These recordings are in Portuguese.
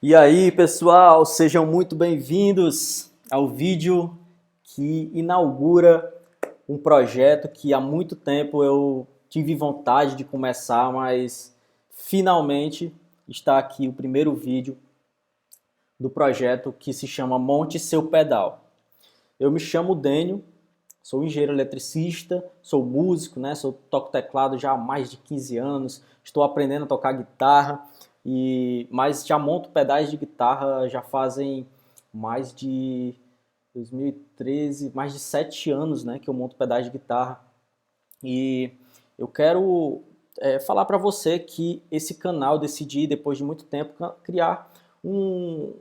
E aí, pessoal, sejam muito bem-vindos ao vídeo que inaugura um projeto que há muito tempo eu tive vontade de começar, mas finalmente está aqui o primeiro vídeo do projeto que se chama Monte Seu Pedal. Eu me chamo Dênio, sou engenheiro eletricista, sou músico, né? Toco teclado já há mais de 15 anos, estou aprendendo a tocar guitarra, mas já monto pedais de guitarra já fazem mais de 2013, mais de 7 anos, né, que eu monto pedais de guitarra. E eu quero falar para você que esse canal, decidi, depois de muito tempo, criar um,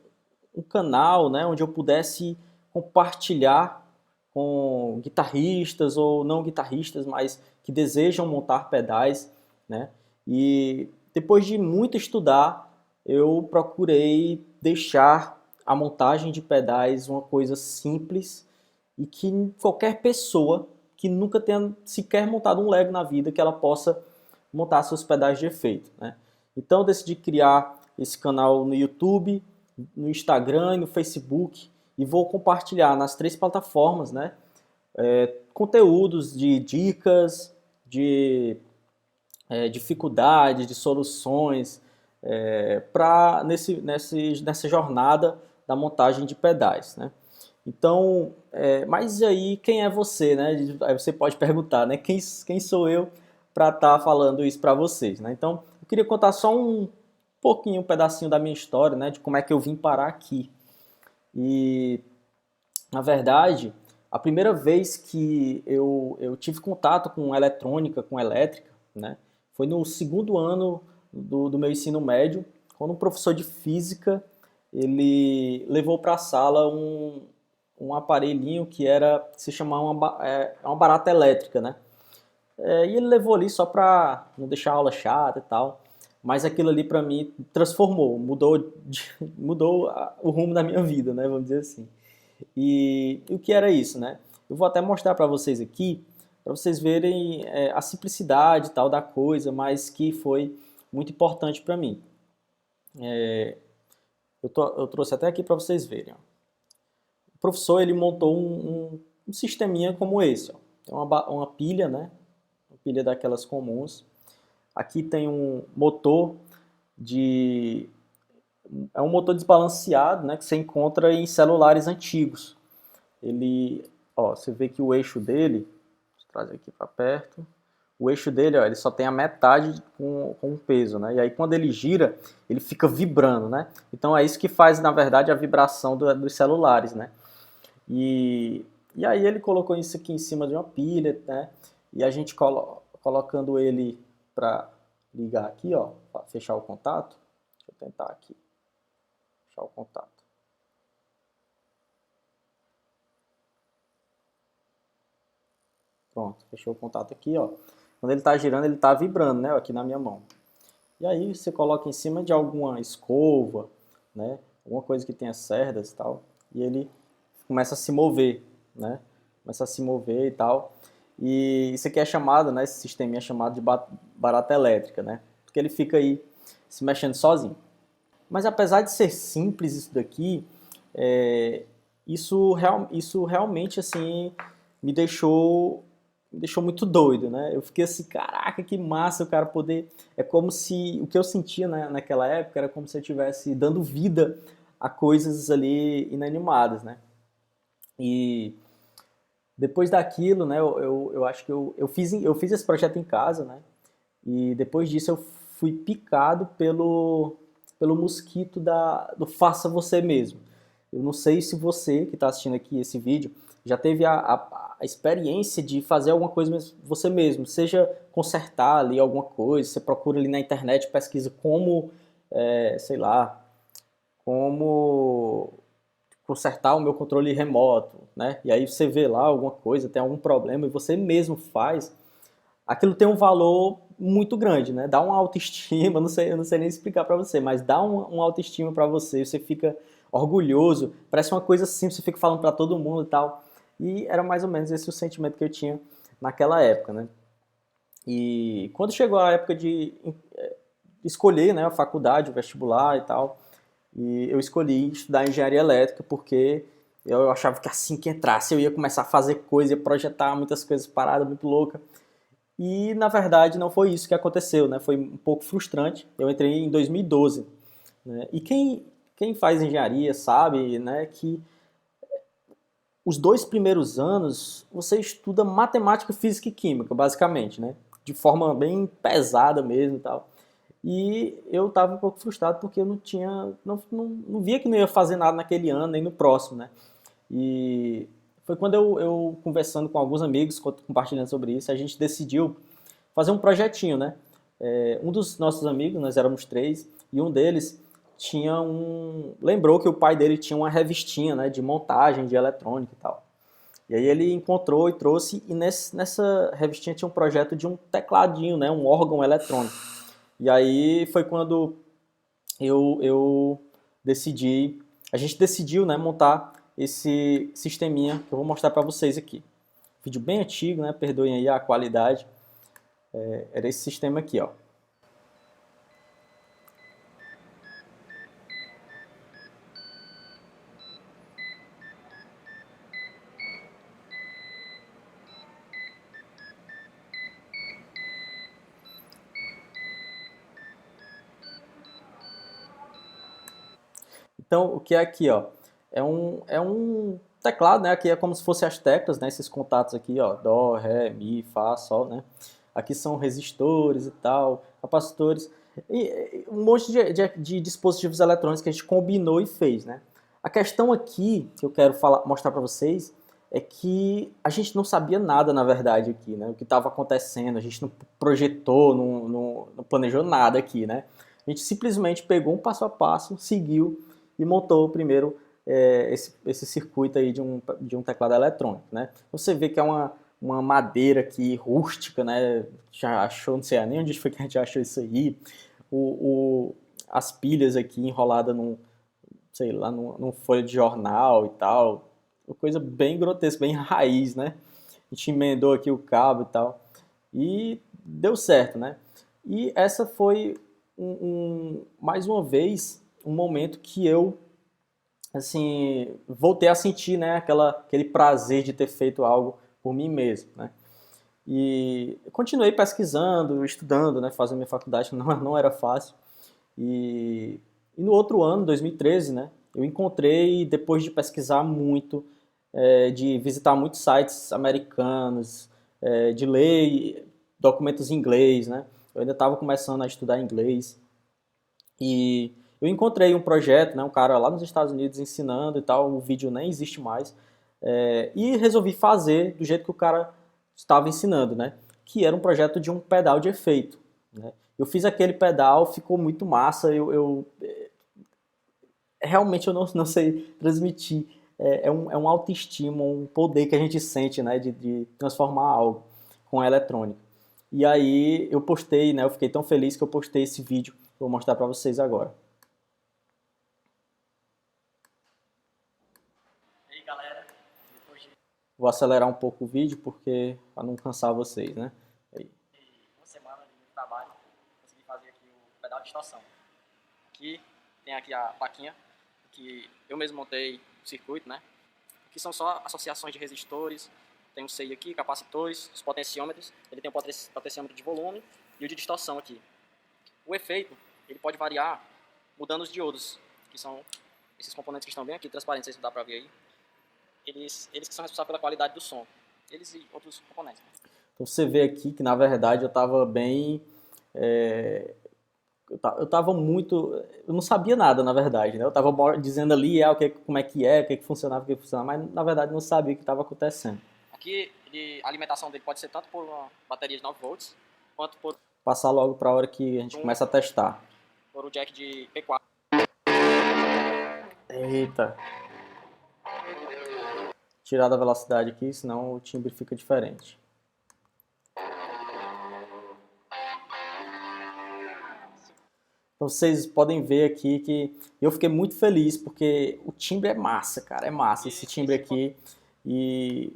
um canal, né, onde eu pudesse compartilhar com guitarristas ou não guitarristas, mas que desejam montar pedais, né? E depois de muito estudar, eu procurei deixar a montagem de pedais uma coisa simples e que qualquer pessoa que nunca tenha sequer montado um Lego na vida, que ela possa montar seus pedais de efeito, né? Então eu decidi criar esse canal no YouTube, no Instagram e no Facebook e vou compartilhar nas três plataformas, né? Conteúdos de dicas, de dificuldades, de soluções nessa jornada da montagem de pedais, né? Então, mas aí quem é você, né? Aí você pode perguntar, né? Quem sou eu para estar falando isso para vocês, né? Então, eu queria contar só um pouquinho, um pedacinho da minha história, né? De como é que eu vim parar aqui. E, na verdade, a primeira vez que eu tive contato com eletrônica, com elétrica, né? Foi no segundo ano do meu ensino médio, quando um professor de física ele levou para a sala um aparelhinho que se chamava uma barata elétrica, né? E ele levou ali só para não deixar a aula chata e tal, mas aquilo ali para mim transformou, mudou o rumo da minha vida, né? Vamos dizer assim. E o que era isso, né? Eu vou até mostrar para vocês aqui, para vocês verem a simplicidade e tal da coisa, mas que foi muito importante para mim. Eu trouxe até aqui para vocês verem. Ó. O professor ele montou um sisteminha como esse. Ó. Tem uma pilha, né? Uma pilha daquelas comuns. Aqui tem um motor de... É um motor desbalanceado, né? Que você encontra em celulares antigos. Você vê que o eixo dele, deixa eu trazer aqui para perto, o eixo dele, ó, ele só tem a metade com o peso, né? E aí quando ele gira, ele fica vibrando, né? Então é isso que faz, na verdade, a vibração dos celulares, né? E, e aí ele colocou isso aqui em cima de uma pilha, né? E a gente colocando ele para ligar aqui, ó, pra fechar o contato. Deixa eu tentar aqui, fechar o contato. Pronto, fechou o contato aqui, ó. Quando ele está girando, ele está vibrando, né? Aqui na minha mão. E aí você coloca em cima de alguma escova, né? Alguma coisa que tenha cerdas e tal. E ele começa a se mover, né? Começa a se mover e tal. E isso aqui é chamado, né? Esse sisteminha é chamado de barata elétrica, né? Porque ele fica aí se mexendo sozinho. Mas apesar de ser simples isso daqui, é, isso realmente assim me deixou muito doido, né? Eu fiquei assim, caraca, que massa o cara poder. É como se o que eu sentia naquela época era como se eu estivesse dando vida a coisas ali inanimadas, né? E depois daquilo, né? Eu acho que eu fiz esse projeto em casa, né? E depois disso eu fui picado pelo mosquito do faça você mesmo. Eu não sei se você que está assistindo aqui esse vídeo já teve a experiência de fazer alguma coisa você mesmo, seja consertar ali alguma coisa, você procura ali na internet, pesquisa como, sei lá, como consertar o meu controle remoto, né? E aí você vê lá alguma coisa, tem algum problema e você mesmo faz, aquilo tem um valor muito grande, né? Dá uma autoestima, eu não sei nem explicar para você, mas dá uma autoestima para você, você fica orgulhoso, parece uma coisa simples, você fica falando para todo mundo e tal. E era mais ou menos esse o sentimento que eu tinha naquela época, né? E quando chegou a época de escolher, né, a faculdade, o vestibular e tal, E eu escolhi estudar engenharia elétrica porque eu achava que assim que entrasse eu ia começar a fazer coisa, ia projetar muitas coisas paradas, muito louca. E na verdade não foi isso que aconteceu, né? Foi um pouco frustrante. Eu entrei em 2012, né? E quem faz engenharia sabe, né, que os 2 primeiros anos você estuda matemática, física e química, basicamente, né? De forma bem pesada mesmo e tal. E eu estava um pouco frustrado porque eu não via que não ia fazer nada naquele ano, nem no próximo, né? E foi quando eu conversando com alguns amigos, compartilhando sobre isso, a gente decidiu fazer um projetinho, né? Um dos nossos amigos, nós éramos 3, e um deles lembrou que o pai dele tinha uma revistinha, né, de montagem de eletrônica e tal. E aí ele encontrou e trouxe, e nessa revistinha tinha um projeto de um tecladinho, né, um órgão eletrônico. E aí foi quando eu decidi, a gente decidiu, né, montar esse sisteminha que eu vou mostrar para vocês aqui. Vídeo bem antigo, né, perdoem aí a qualidade. Era esse sistema aqui, ó. Então, o que é aqui, ó? É um teclado, né? Aqui é como se fossem as teclas, né? Esses contatos aqui, ó. Dó, Ré, Mi, Fá, Sol, né? Aqui são resistores e tal, capacitores. E um monte de dispositivos eletrônicos que a gente combinou e fez, né? A questão aqui que eu quero mostrar para vocês é que a gente não sabia nada, na verdade, aqui, né? O que estava acontecendo, a gente não projetou, não planejou nada aqui, né? A gente simplesmente pegou um passo a passo, seguiu e montou primeiro esse circuito aí de um teclado eletrônico, né? Você vê que é uma madeira aqui rústica, né? Já achou, não sei nem onde foi que a gente achou isso aí. As pilhas aqui enroladas sei lá, num folha de jornal e tal. Uma coisa bem grotesca, bem raiz, né? A gente emendou aqui o cabo e tal. E deu certo, né? E essa foi mais uma vez um momento que eu assim voltei a sentir, né, aquele prazer de ter feito algo por mim mesmo, né? E continuei pesquisando, estudando, né, fazendo minha faculdade, que não era fácil. E no outro ano, 2013, né, eu encontrei, depois de pesquisar muito, de visitar muitos sites americanos, de ler documentos em inglês, né? Eu ainda estava começando a estudar inglês. E eu encontrei um projeto, né, um cara lá nos Estados Unidos ensinando e tal, o vídeo nem existe mais, e resolvi fazer do jeito que o cara estava ensinando, né, que era um projeto de um pedal de efeito, né. Eu fiz aquele pedal, ficou muito massa, realmente eu não sei transmitir, é um autoestima, um poder que a gente sente, né, de transformar algo com a eletrônica. E aí eu postei, né, eu fiquei tão feliz que eu postei esse vídeo. Vou mostrar para vocês agora. E aí, galera, vou acelerar um pouco o vídeo porque para não cansar vocês, né? Aí. Uma semana de trabalho, consegui fazer aqui o pedal de distorção. Aqui tem aqui a plaquinha que eu mesmo montei o circuito, né? Aqui são só associações de resistores. Tem um CI aqui, capacitores, os potenciômetros. Ele tem o potenciômetro de volume e o de distorção aqui. O efeito, ele pode variar mudando os diodos, que são esses componentes que estão bem aqui, transparentes, não sei se dá pra ver aí. Eles que são responsáveis pela qualidade do som. Eles e outros componentes. Então você vê aqui que, na verdade, eu estava bem... Eu estava muito... Eu não sabia nada, na verdade, né? Eu estava dizendo ali como é, o que funcionava, o que funcionava, mas, na verdade, não sabia o que estava acontecendo. Aqui, a alimentação dele pode ser tanto por uma bateria de 9 volts, quanto por... Passar logo para a hora que a gente começa a testar. Por o jack de P4. Eita. Tirar da velocidade aqui, senão o timbre fica diferente. Então vocês podem ver aqui que eu fiquei muito feliz porque o timbre é massa, cara, é massa esse timbre aqui. E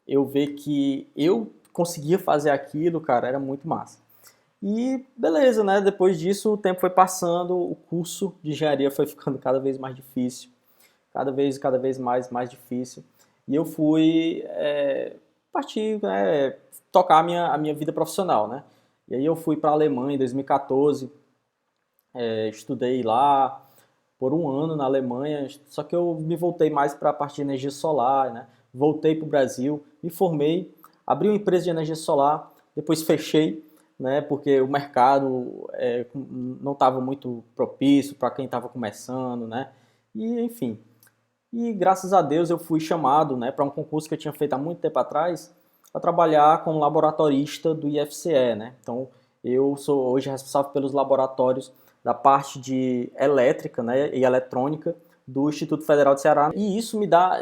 eu ver que eu conseguia fazer aquilo, cara, era muito massa. E beleza, né? Depois disso o tempo foi passando, o curso de engenharia foi ficando cada vez mais difícil, cada vez mais difícil. E eu fui partir, né, tocar a minha vida profissional, né? E aí eu fui para a Alemanha em 2014, estudei lá por um ano na Alemanha, só que eu me voltei mais para a parte de energia solar, né? Voltei para o Brasil, me formei, abri uma empresa de energia solar, depois fechei, né? Porque o mercado não estava muito propício para quem estava começando, né? E enfim, e graças a Deus eu fui chamado, né, para um concurso que eu tinha feito há muito tempo atrás, para trabalhar como laboratorista do IFCE, né? Então eu sou hoje responsável pelos laboratórios da parte de elétrica, né, e eletrônica do Instituto Federal de Ceará. E isso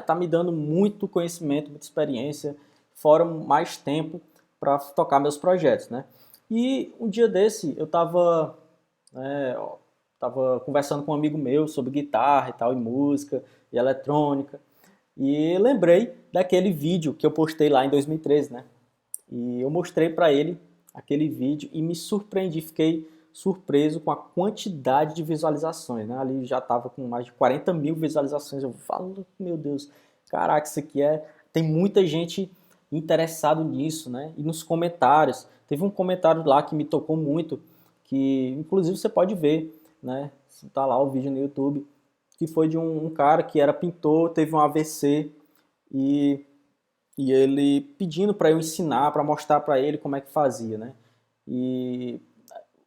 tá me dando muito conhecimento, muita experiência, fora mais tempo para tocar meus projetos, né? E um dia desse eu tava conversando com um amigo meu sobre guitarra e tal, e música, e eletrônica, e lembrei daquele vídeo que eu postei lá em 2013, né? E eu mostrei para ele aquele vídeo e me surpreendi, fiquei surpreso com a quantidade de visualizações, né? Ali já estava com mais de 40 mil visualizações. Eu falo, meu Deus, caraca, isso aqui tem muita gente interessado nisso, né? E nos comentários, teve um comentário lá que me tocou muito, que inclusive você pode ver, né? Tá lá o vídeo no YouTube, que foi de um cara que era pintor, teve um AVC e ele pedindo para eu ensinar, para mostrar para ele como é que fazia, né? E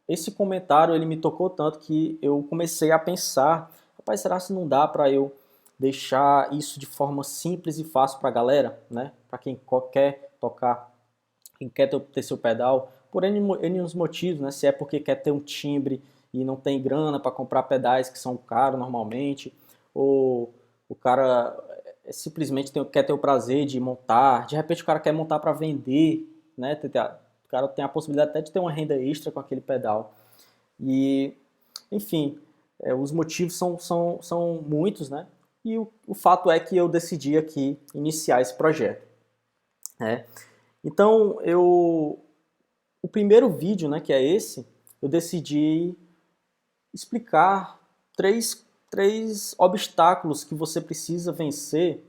esse comentário ele me tocou tanto que eu comecei a pensar, rapaz, será que não dá para eu deixar isso de forma simples e fácil para a galera, né? Para quem quer tocar, quem quer ter seu pedal, por N motivos, né? Se é porque quer ter um timbre e não tem grana para comprar pedais que são caros normalmente, ou o cara simplesmente quer ter o prazer de montar, de repente o cara quer montar para vender, né? O cara tem a possibilidade até de ter uma renda extra com aquele pedal. E, enfim, os motivos são muitos, né? E o fato é que eu decidi aqui iniciar esse projeto, né? Então, o primeiro vídeo, né, que é esse, eu decidi explicar três obstáculos que você precisa vencer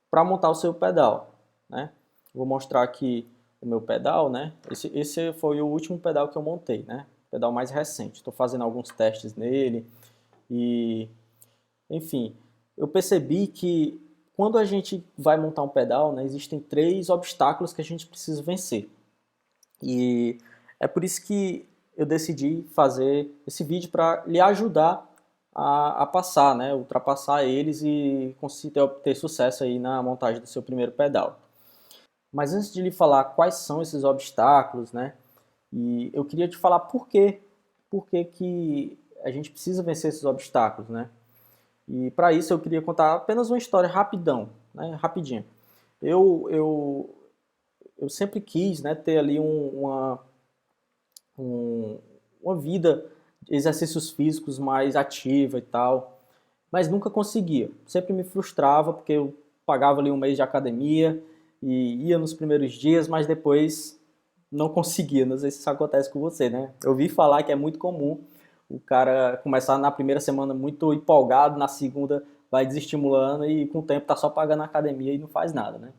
para montar o seu pedal, né? Vou mostrar aqui o meu pedal, né? Esse foi o último pedal que eu montei, né? Pedal mais recente. Estou fazendo alguns testes nele e, enfim, eu percebi que quando a gente vai montar um pedal, né, existem três obstáculos que a gente precisa vencer. E é por isso que eu decidi fazer esse vídeo para lhe ajudar a passar, né, ultrapassar eles e conseguir ter sucesso aí na montagem do seu primeiro pedal. Mas antes de lhe falar quais são esses obstáculos, né, e eu queria te falar por que a gente precisa vencer esses obstáculos, né? E para isso eu queria contar apenas uma história rapidão, né, rapidinho. Eu sempre quis, né, ter ali uma vida de exercícios físicos mais ativa e tal, mas nunca conseguia. Sempre me frustrava porque eu pagava ali um mês de academia e ia nos primeiros dias, mas depois não conseguia. Não sei se isso acontece com você, né? Eu ouvi falar que é muito comum o cara começar na primeira semana muito empolgado, na segunda vai desestimulando e com o tempo tá só pagando a academia e não faz nada, né?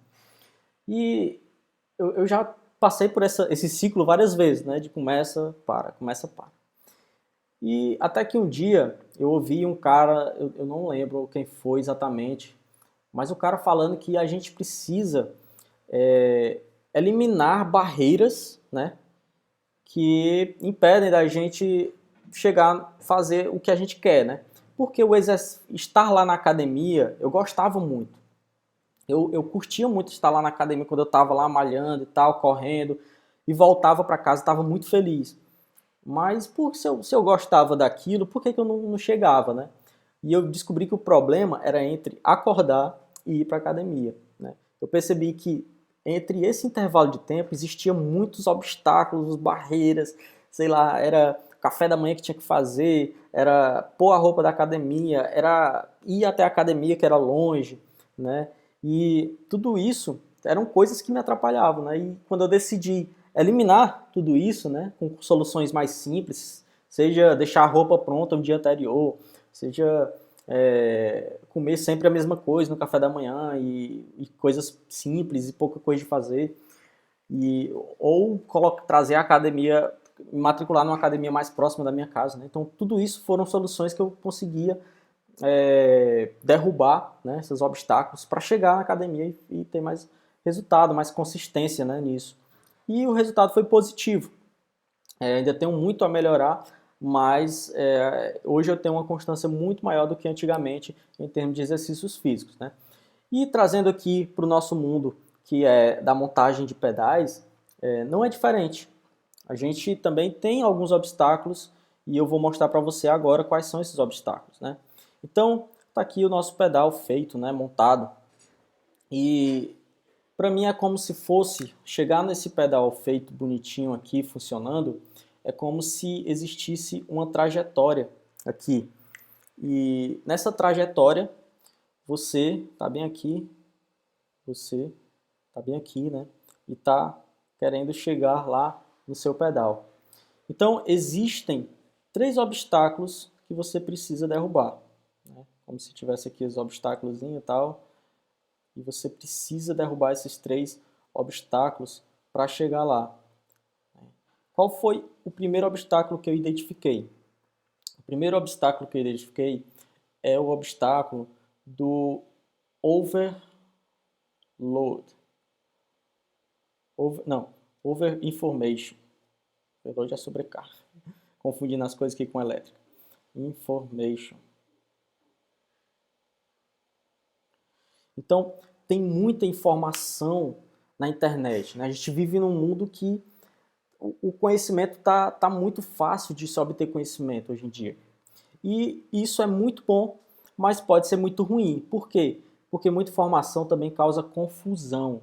E eu já passei por esse ciclo várias vezes, né? De começa, para, começa, para. E até que um dia eu ouvi um cara, eu não lembro quem foi exatamente, mas o cara falando que a gente precisa eliminar barreiras, né? Que impedem da gente chegar a fazer o que a gente quer, né? Porque estar lá na academia, eu gostava muito. Eu curtia muito estar lá na academia quando eu estava lá malhando e tal, correndo, e voltava para casa, estava muito feliz. Mas se eu gostava daquilo, por que eu não chegava, né? E eu descobri que o problema era entre acordar e ir para a academia, né? Eu percebi que entre esse intervalo de tempo existia muitos obstáculos, barreiras, sei lá, era café da manhã que tinha que fazer, era pôr a roupa da academia, era ir até a academia que era longe, né? E tudo isso eram coisas que me atrapalhavam, né? E quando eu decidi eliminar tudo isso, né, com soluções mais simples, seja deixar a roupa pronta um dia anterior, seja comer sempre a mesma coisa no café da manhã e coisas simples e pouca coisa de fazer, ou trazer a academia, matricular numa academia mais próxima da minha casa, né? Então tudo isso foram soluções que eu conseguia derrubar, né, esses obstáculos para chegar na academia e ter mais resultado, mais consistência, né, nisso. E o resultado foi positivo. Ainda tenho muito a melhorar, mas hoje eu tenho uma constância muito maior do que antigamente em termos de exercícios físicos, né? E trazendo aqui para o nosso mundo, que é da montagem de pedais, não é diferente. A gente também tem alguns obstáculos e eu vou mostrar para você agora quais são esses obstáculos, né? Então, está aqui o nosso pedal feito, né, montado. E para mim é como se fosse chegar nesse pedal feito bonitinho aqui, funcionando, é como se existisse uma trajetória aqui. E nessa trajetória, você está bem aqui, você está bem aqui, né? E está querendo chegar lá no seu pedal. Então, existem 3 obstáculos que você precisa derrubar, né? Como se tivesse aqui os obstáculos e tal. E você precisa derrubar esses 3 obstáculos para chegar lá. Qual foi o primeiro obstáculo que eu identifiquei? O primeiro obstáculo que eu identifiquei é o obstáculo do overload. Over information. Overload é sobrecarga. Confundindo as coisas aqui com elétrica. Information. Então, tem muita informação na internet, né? A gente vive num mundo que o conhecimento tá muito fácil de se obter conhecimento hoje em dia. E isso é muito bom, mas pode ser muito ruim. Por quê? Porque muita informação também causa confusão.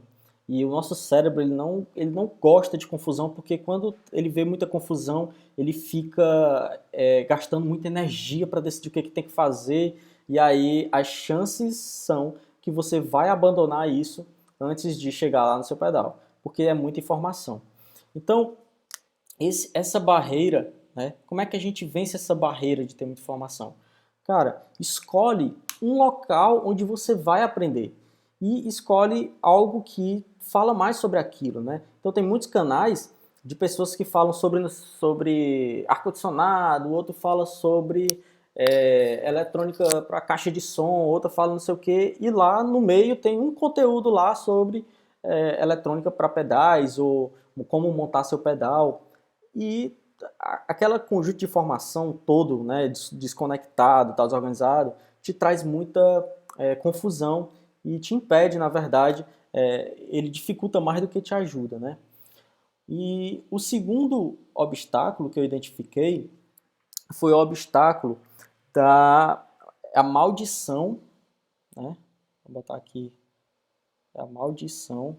E o nosso cérebro ele não gosta de confusão, porque quando ele vê muita confusão, ele fica gastando muita energia para decidir o que tem que fazer. E aí as chances são que você vai abandonar isso antes de chegar lá no seu pedal, porque é muita informação. Então, essa barreira, né? Como é que a gente vence essa barreira de ter muita informação? Cara, escolhe um local onde você vai aprender e escolhe algo que fala mais sobre aquilo, né? Então tem muitos canais de pessoas que falam sobre ar-condicionado, outro fala sobre eletrônica para caixa de som, outra fala não sei o que, e lá no meio tem um conteúdo lá sobre eletrônica para pedais ou como montar seu pedal. E aquela conjunto de informação todo, né, desconectado, tá desorganizado, te traz muita confusão e te impede, na verdade, ele dificulta mais do que te ajuda, né? E o segundo obstáculo que eu identifiquei foi o obstáculo a maldição, né? Vou botar aqui a maldição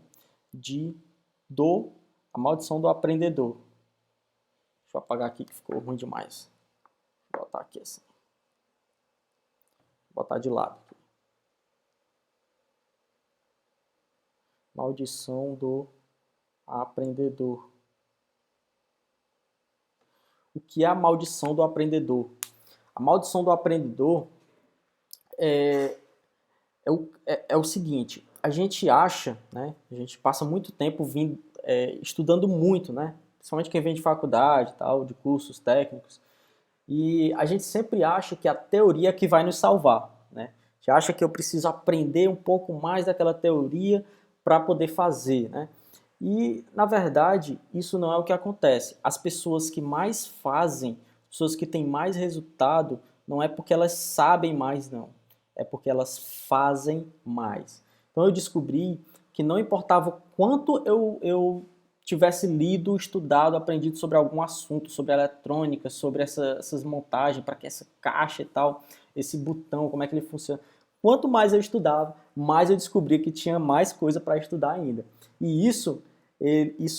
a maldição do aprendedor. Deixa eu apagar aqui que ficou ruim demais. Vou botar aqui assim. Vou botar de lado. Maldição do aprendedor. O que é a maldição do aprendedor? A maldição do aprendedor é o seguinte: a gente acha, né? A gente passa muito tempo estudando muito, né? Principalmente quem vem de faculdade, tal, de cursos técnicos. E a gente sempre acha que a teoria é que vai nos salvar, né? A gente acha que eu preciso aprender um pouco mais daquela teoria para poder fazer, né? E, na verdade, isso não é o que acontece. As pessoas que mais fazem, pessoas que têm mais resultado, não é porque elas sabem mais, não. É porque elas fazem mais. Então eu descobri que não importava o quanto eu tivesse lido, estudado, aprendido sobre algum assunto, sobre eletrônica, sobre essas montagens, para que essa caixa e tal, esse botão, como é que ele funciona. Quanto mais eu estudava, mais eu descobri que tinha mais coisa para estudar ainda. E isso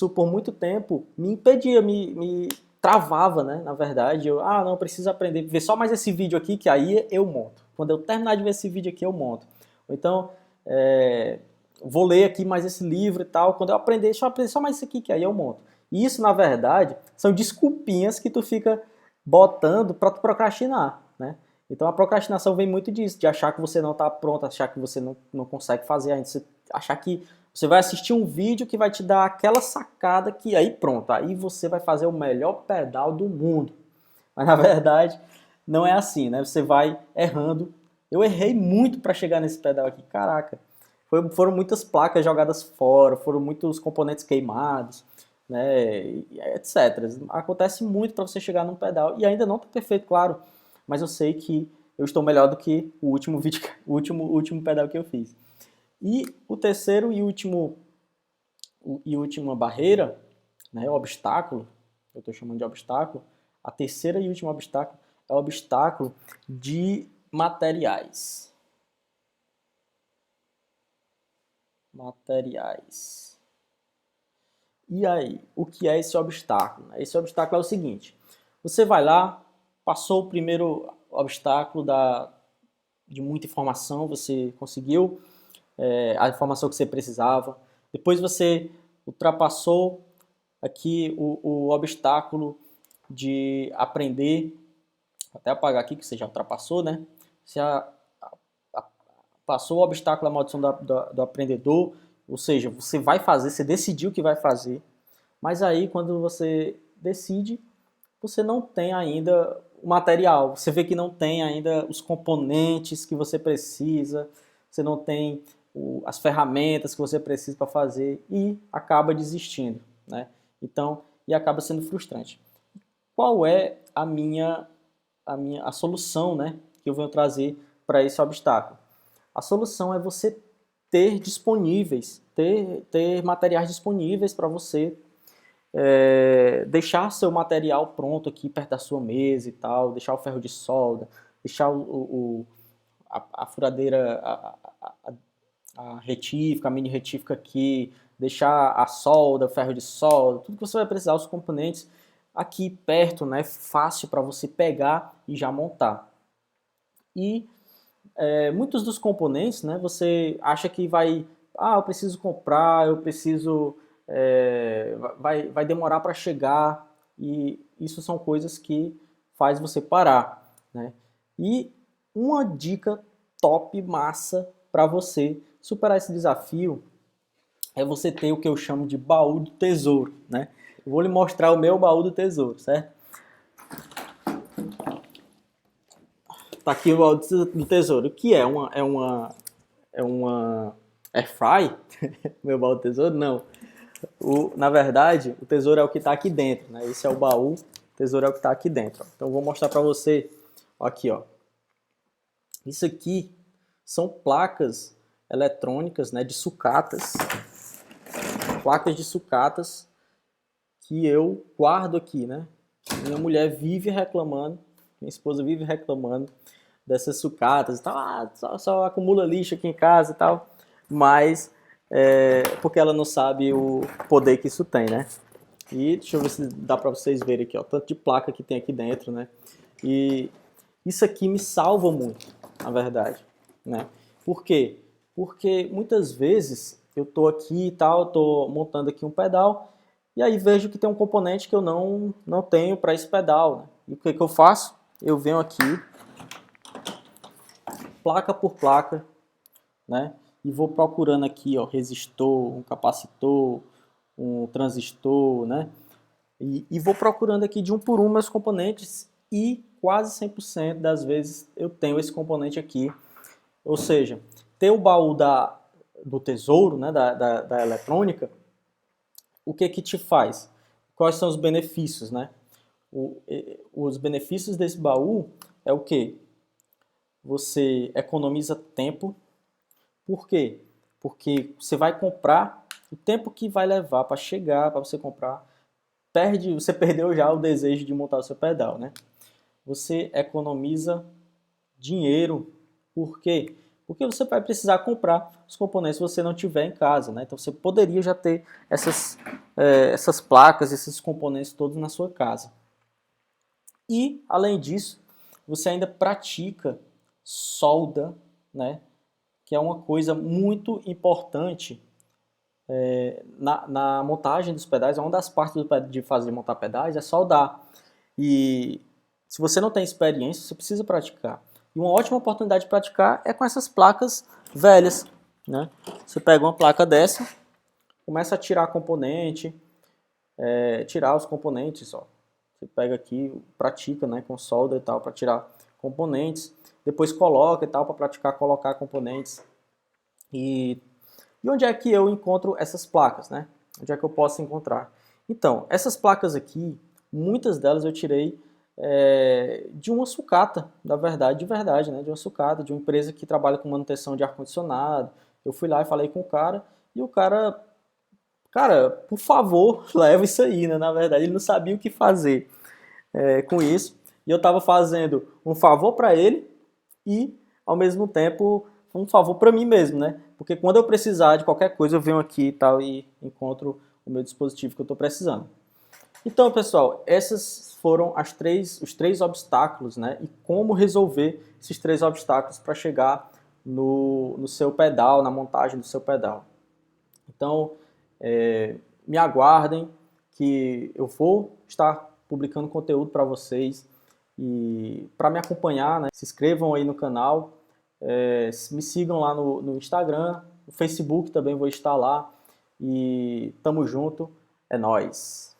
por muito tempo me impedia, me travava, né? Na verdade, não, eu preciso aprender, ver só mais esse vídeo aqui, que aí eu monto. Quando eu terminar de ver esse vídeo aqui, eu monto. Ou então, vou ler aqui mais esse livro e tal. Quando eu aprender, deixa eu aprender só mais isso aqui, que aí eu monto. E isso, na verdade, são desculpinhas que tu fica botando para tu procrastinar, né? Então a procrastinação vem muito disso, de achar que você não está pronto, achar que você não consegue fazer ainda, achar que você vai assistir um vídeo que vai te dar aquela sacada que aí pronto, aí você vai fazer o melhor pedal do mundo. Mas na verdade não é assim, né? Você vai errando. Eu errei muito para chegar nesse pedal aqui, caraca. Foram muitas placas jogadas fora, foram muitos componentes queimados, né, etc. Acontece muito para você chegar num pedal e ainda não está perfeito, claro, mas eu sei que eu estou melhor do que o último vídeo, o último pedal que eu fiz. E o terceiro e última barreira, né, o obstáculo, eu estou chamando de obstáculo, a terceira e última obstáculo é o obstáculo de materiais. Materiais. E aí, o que é esse obstáculo? Esse obstáculo é o seguinte: você vai lá, passou o primeiro obstáculo de muita informação, você conseguiu a informação que você precisava. Depois você ultrapassou aqui o obstáculo de aprender, até apagar aqui que você já ultrapassou, né? Você passou o obstáculo da maldição do aprendedor, ou seja, você vai fazer, você decidiu que vai fazer, mas aí quando você decide, você não tem ainda o material, você vê que não tem ainda os componentes que você precisa, você não tem as ferramentas que você precisa para fazer e acaba desistindo, né? Então, e acaba sendo frustrante. Qual é a solução, né, que eu venho trazer para esse obstáculo? A solução é você ter disponíveis, ter materiais disponíveis para você deixar seu material pronto aqui perto da sua mesa e tal, deixar o ferro de solda, deixar a furadeira, a retífica, a mini retífica aqui, deixar a solda, o ferro de solda, tudo que você vai precisar, os componentes aqui perto, né, fácil para você pegar e já montar. E muitos dos componentes, né, você acha que eu preciso comprar, eu preciso, vai demorar para chegar, e isso são coisas que faz você parar, né? E uma dica top, massa, para você superar esse desafio é você ter o que eu chamo de baú do tesouro, né? Eu vou lhe mostrar o meu baú do tesouro, certo? Tá aqui o baú do tesouro, que é uma airfry, meu baú do tesouro? Não. Na verdade, o tesouro é o que está aqui dentro, né? Esse é o baú, o tesouro é o que está aqui dentro. Ó. Então, eu vou mostrar para você, aqui, ó. Isso aqui são placas eletrônicas, né, de sucatas. Placas de sucatas que eu guardo aqui, né? Minha mulher vive reclamando, minha esposa vive reclamando dessas sucatas e tal, só acumula lixo aqui em casa e tal, mas porque ela não sabe o poder que isso tem, né? E deixa eu ver se dá para vocês verem aqui, ó, tanto de placa que tem aqui dentro, né? E isso aqui me salva muito, na verdade, né? Por quê? Porque muitas vezes eu tô aqui e tal, tô montando aqui um pedal e aí vejo que tem um componente que eu não tenho para esse pedal, né? E o que que eu faço? Eu venho aqui, placa por placa, né? E vou procurando aqui, ó, resistor, um capacitor, um transistor, né? E vou procurando aqui de um por um meus componentes e quase 100% das vezes eu tenho esse componente aqui. Ou seja, ter o baú do tesouro, né, da eletrônica, o que que te faz? Quais são os benefícios, né? Os benefícios desse baú é o quê? Você economiza tempo. Por quê? Porque você vai comprar, o tempo que vai levar para chegar, para você comprar, você perdeu já o desejo de montar o seu pedal, né? Você economiza dinheiro. Por quê? Porque você vai precisar comprar os componentes se você não tiver em casa, né? Então você poderia já ter essas placas, esses componentes todos na sua casa. E, além disso, você ainda pratica solda, né? Que é uma coisa muito importante na montagem dos pedais, uma das partes de fazer montar pedais é soldar. E se você não tem experiência, você precisa praticar. E uma ótima oportunidade de praticar é com essas placas velhas, né? Você pega uma placa dessa, começa a tirar componente, tirar os componentes, ó. Você pega aqui, pratica, né, com solda e tal, para tirar componentes. Depois coloca e tal, para praticar colocar componentes. E onde é que eu encontro essas placas, né? Onde é que eu posso encontrar? Então, essas placas aqui, muitas delas eu tirei de uma sucata, de verdade, né? De uma sucata, de uma empresa que trabalha com manutenção de ar-condicionado. Eu fui lá e falei com o cara, e o cara, por favor, leva isso aí, né? Na verdade, ele não sabia o que fazer com isso. E eu estava fazendo um favor para ele e, ao mesmo tempo, um favor para mim mesmo, né? Porque quando eu precisar de qualquer coisa, eu venho aqui e tal e encontro o meu dispositivo que eu estou precisando. Então, pessoal, esses foram os três obstáculos, né? E como resolver esses três obstáculos para chegar no seu pedal, na montagem do seu pedal. Então, me aguardem que eu vou estar publicando conteúdo para vocês e para me acompanhar, né? Se inscrevam aí no canal, me sigam lá no Instagram, no Facebook também vou estar lá e tamo junto, é nóis!